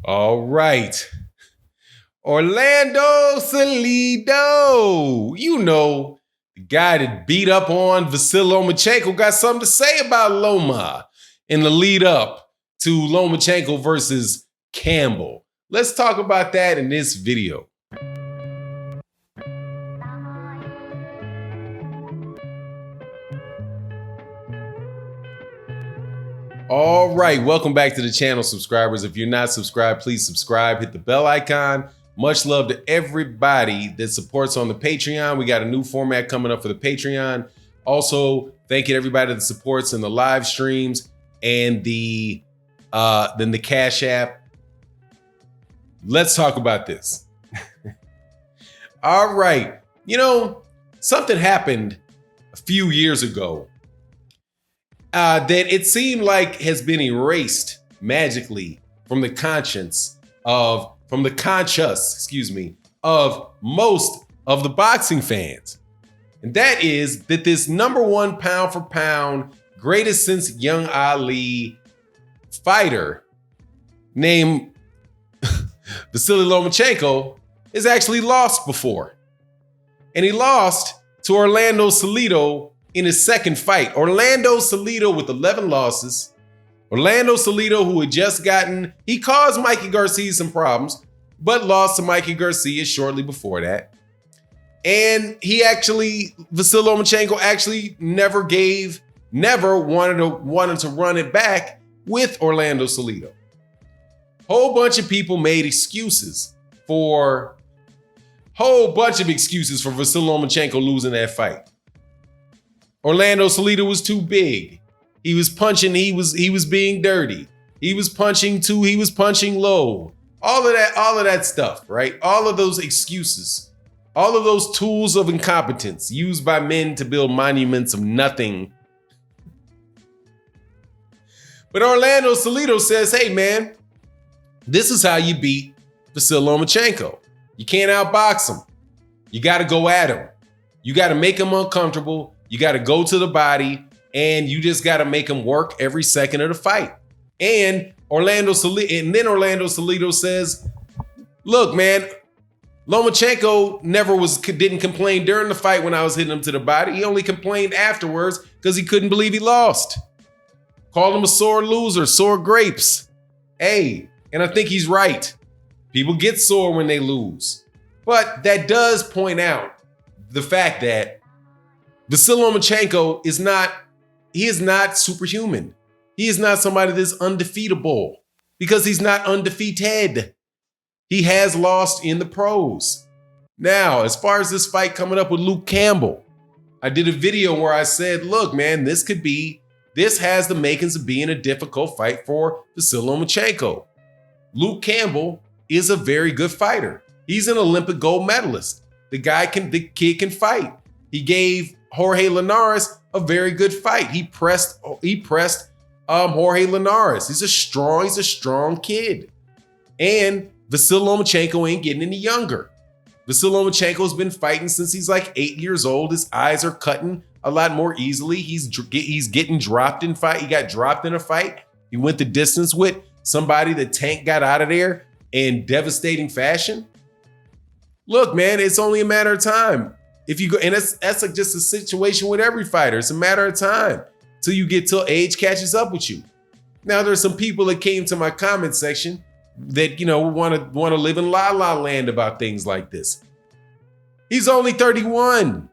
All right. Orlando Salido. You know, the guy that beat up on Vasily Lomachenko got something to say about Loma in the lead up to Lomachenko versus Campbell. Let's talk about that in this video. All right, welcome back to the channel, subscribers. If you're not subscribed, please subscribe, hit the bell icon. Much love to everybody that supports on the Patreon. We got a new format coming up for the Patreon. Also, thank you to everybody that supports in the live streams and the Cash App. Let's talk about this. All right, you know, something happened a few years ago that it seemed like has been erased magically from the conscience of most of the boxing fans. And that is that this #1 pound for pound, greatest since Young Ali fighter named Vasily Lomachenko is actually lost before. And he lost to Orlando Salido in his second fight. Orlando Salido with 11 losses. Orlando Salido, who had just he caused Mikey Garcia some problems, but lost to Mikey Garcia shortly before that. And Vasily Lomachenko actually never wanted to run it back with Orlando Salido. Whole bunch of people made excuses for Vasily Lomachenko losing that fight. Orlando Salido was too big. He was punching, he was being dirty. He was punching low. All of that stuff, right? All of those excuses, all of those tools of incompetence used by men to build monuments of nothing. But Orlando Salido says, hey man, this is how you beat Vasily Lomachenko. You can't outbox him. You got to go at him. You got to make him uncomfortable. You got to go to the body, and you just got to make him work every second of the fight. And then Orlando Salido says, look, man, Lomachenko didn't complain during the fight when I was hitting him to the body. He only complained afterwards because he couldn't believe he lost. Called him a sore loser, sore grapes. Hey, and I think he's right. People get sore when they lose. But that does point out the fact that Vasily Lomachenko is not superhuman. He is not somebody that's undefeatable because he's not undefeated. He has lost in the pros. Now, as far as this fight coming up with Luke Campbell, I did a video where I said, look, man, this has the makings of being a difficult fight for Vasily Lomachenko. Luke Campbell is a very good fighter. He's an Olympic gold medalist. The kid can fight. He gave Jorge Linares a very good fight. He pressed Jorge Linares. He's a strong kid. And Vasily Lomachenko ain't getting any younger. Vasily Lomachenko's been fighting since he's like 8 years old. His eyes are cutting a lot more easily. He's getting dropped in fight. He got dropped in a fight. He went the distance with somebody that Tank got out of there in devastating fashion. Look, man, it's only a matter of time. If you go, and that's just a situation with every fighter. It's a matter of time till age catches up with you. Now, there's some people that came to my comment section that, you know, want to live in la la land about things like this. He's only 31.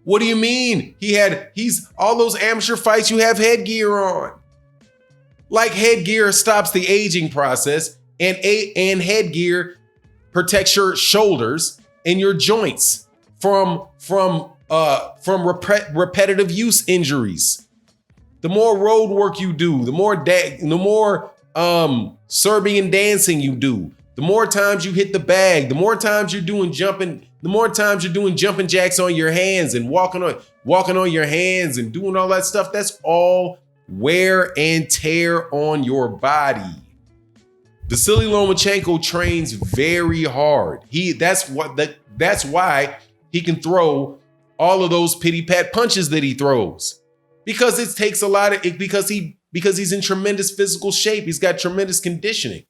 What do you mean? He's all those amateur fights you have headgear on. Like headgear stops the aging process, and headgear protects your shoulders and your joints from repetitive use injuries. The more road work you do, the more Serbian dancing you do, the more times you hit the bag, the more times you're doing jumping jacks on your hands and walking on your hands and doing all that stuff. That's all wear and tear on your body. Vasily Lomachenko trains very hard. That's why he can throw all of those pity pat punches that he throws, because it takes a lot of it, because he's in tremendous physical shape. He's got tremendous conditioning.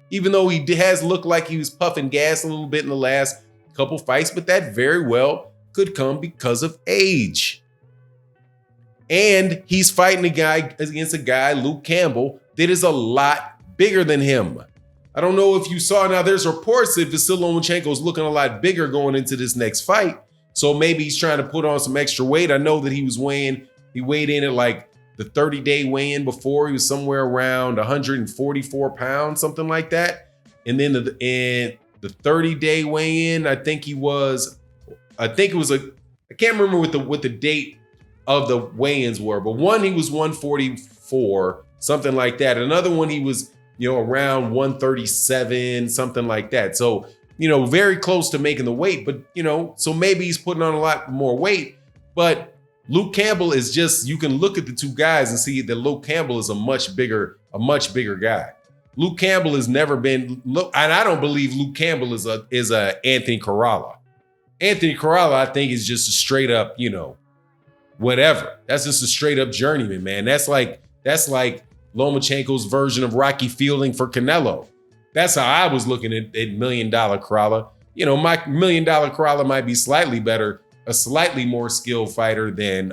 even though he has looked like he was puffing gas a little bit in the last couple fights, but that very well could come because of age. And he's fighting against a guy, Luke Campbell, that is a lot bigger than him. I don't know if you saw, now there's reports that Vasily Lomachenko is looking a lot bigger going into this next fight. So maybe he's trying to put on some extra weight. I know that he weighed in at like the 30-day weigh-in before. He was somewhere around 144 pounds, something like that. And then the 30-day weigh-in, I can't remember what the date of the weigh-ins were, but one, he was 144, something like that. Another one, he was, around 137, something like that. So, very close to making the weight, but, so maybe he's putting on a lot more weight. But Luke Campbell is just, you can look at the two guys and see that Luke Campbell is a much bigger guy. Luke Campbell has never been, and I don't believe Luke Campbell is a Anthony Corrala. Anthony Corrala, I think, is just a straight up, whatever. That's just a straight up journeyman, man. That's like Lomachenko's version of Rocky Fielding for Canelo. That's how I was looking at $1 million Corrala. My $1 million Corrala might be slightly better, a slightly more skilled fighter than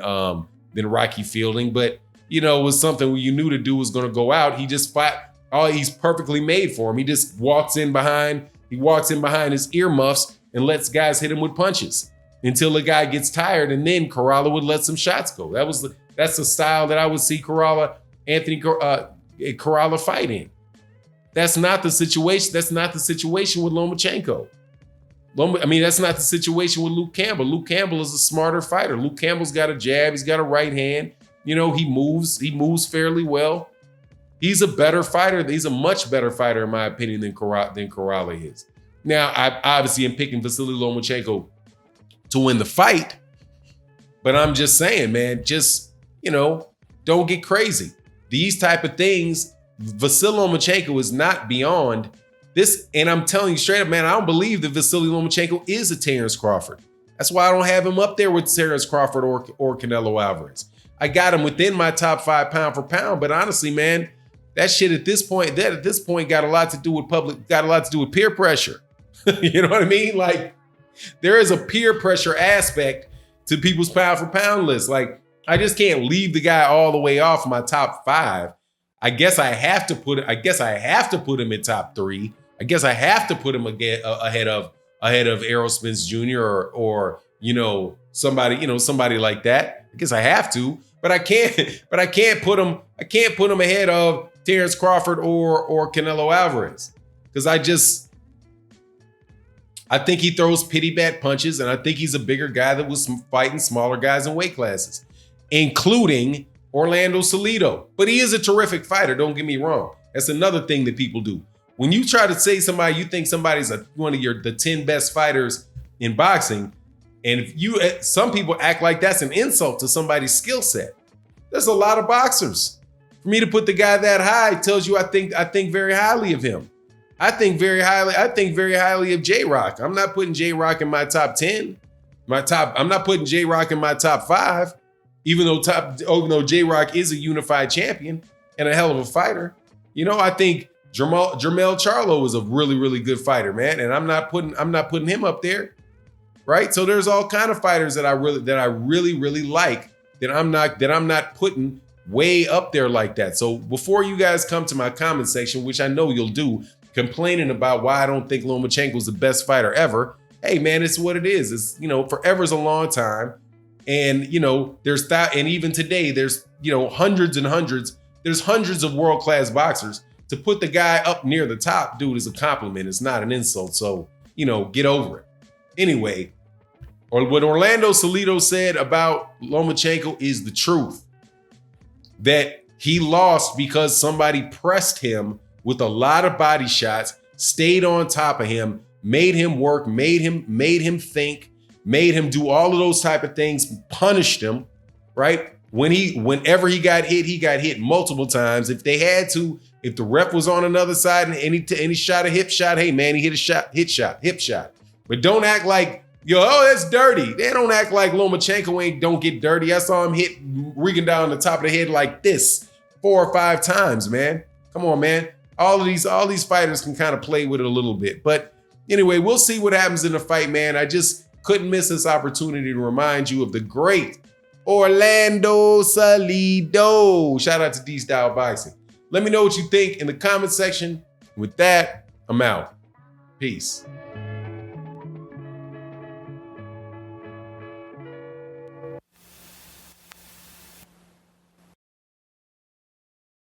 Rocky Fielding, but it was something you knew the dude was going to go out. He just fought. Oh, he's perfectly made for him. He just walks in behind his earmuffs and lets guys hit him with punches until the guy gets tired, and then Corrala would let some shots go. That's the style that I would see Anthony Corrala fighting. That's not the situation. That's not the situation with Lomachenko. That's not the situation with Luke Campbell. Luke Campbell is a smarter fighter. Luke Campbell's got a jab. He's got a right hand. He moves fairly well. He's a better fighter. He's a much better fighter, in my opinion, than Corrala is. Now, I obviously am picking Vasily Lomachenko to win the fight, but I'm just saying, man, don't get crazy. These type of things, Vasily Lomachenko is not beyond this. And I'm telling you straight up, man, I don't believe that Vasily Lomachenko is a Terrence Crawford. That's why I don't have him up there with Terrence Crawford or Canelo Alvarez. I got him within my top 5 pound for pound, but honestly, man, that shit at this point got a lot to do with peer pressure. You know what I mean? Like, there is a peer pressure aspect to people's pound for pound list. Like, I just can't leave the guy all the way off my top 5. I guess I have to put him in top 3. I guess I have to put him ahead of Errol Spence Jr. or somebody like that. I guess I have to, but I can't put him ahead of Terrence Crawford or Canelo Alvarez, because I think he throws pity bat punches, and I think he's a bigger guy that was fighting smaller guys in weight classes, including Orlando Salido. But he is a terrific fighter, don't get me wrong. That's another thing that people do. When you try to say you think somebody's one of the 10 best fighters in boxing, and some people act like that's an insult to somebody's skill set. There's a lot of boxers. For me to put the guy that high tells you I think very highly of him. I think very highly of J-Rock. I'm not putting J-Rock in my top 10. I'm not putting J-Rock in my top 5, even though J-Rock is a unified champion and a hell of a fighter. I think Jermell Charlo is a really, really good fighter, man. And I'm not putting him up there. Right? So there's all kind of fighters that I really, really like that I'm not putting way up there like that. So before you guys come to my comment section, which I know you'll do, complaining about why I don't think Lomachenko's the best fighter ever. Hey man, it's what it is. It's, forever's a long time. And, and even today, there's, hundreds and hundreds. There's hundreds of world-class boxers. To put the guy up near the top, dude, is a compliment. It's not an insult. So, get over it. Anyway, what Orlando Salido said about Lomachenko is the truth. That he lost because somebody pressed him with a lot of body shots, stayed on top of him, made him work, made him think, made him do all of those type of things, punished him, right? Whenever he got hit multiple times. If the ref was on another side and he shot a hip shot, hey man, he hit a hip shot. But don't act like, that's dirty. They don't act like Lomachenko don't get dirty. I saw him hit Regan down the top of the head like this 4 or 5 times, man. Come on, man. all these fighters can kind of play with it a little bit. But anyway, we'll see what happens in the fight, man. I just couldn't miss this opportunity to remind you of the great Orlando Salido. Shout out to D-Style Boxing. Let me know what you think in the comment section. With that, I'm out. Peace.